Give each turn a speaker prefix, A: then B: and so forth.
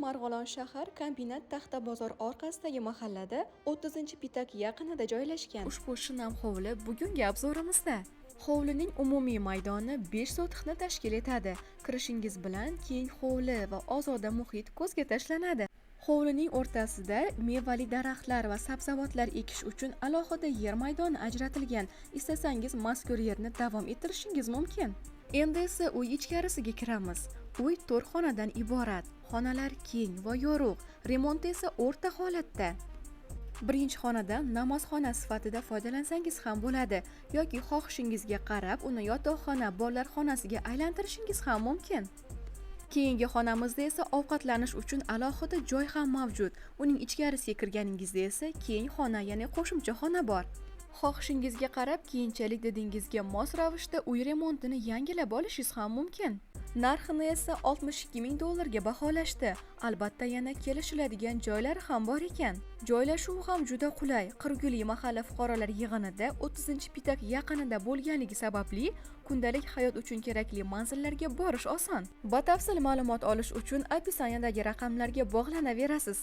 A: Marg'ilon shahar kombinat Taxta bozor orqasidagi mahallada 30-pitak yaqinida joylashgan. Ushbu shinam hovli bugungi obzorimizda. Hovlining umumiy maydoni 5 sotixni tashkil etadi. Kirishingiz bilan keng hovli va ozoda muhit ko'zga tashlanadi. Hovlining o'rtasida mevali daraxtlar va sabzavotlar ekish uchun alohida yer maydoni ajratilgan. Istasangiz mazkur yerni davom ettirishingiz mumkin. Endi esa uy ichkarisiga kiramiz. Uy 4 xonadan iborat. Xonalar keng va yorug', remonti esa o'rta holatda. Birinchi xonadan namozxona sifatida foydalansangiz ham bo'ladi yoki xohishingizga qarab uni yotoqxona, bolalar xonasiga aylantirishingiz ham mumkin. Keyingi xonamizda esa ovqatlanish uchun alohida joy ham mavjud. Uning ichkarisiga kirganingizda esa keng xona, ya'ni qo'shimcha xona bor. Xohishingizga qarab keyinchalik didingizga mos ravishda uy remontini yangilab olishingiz ham mumkin. Narxini esa $62,000 ga baholashdi. Albatta yana kelishiladigan joylari ham bor ekan. Joylashuvi ham juda qulay. Qirguli mahalla fuqarolar yig'inida 30-pitak yaqinida bo'lganligi sababli kundalik hayot uchun kerakli manzillarga borish oson. Batafsil ma'lumot olish uchun opisaniyadagi raqamlarga bog'lanaverasiz.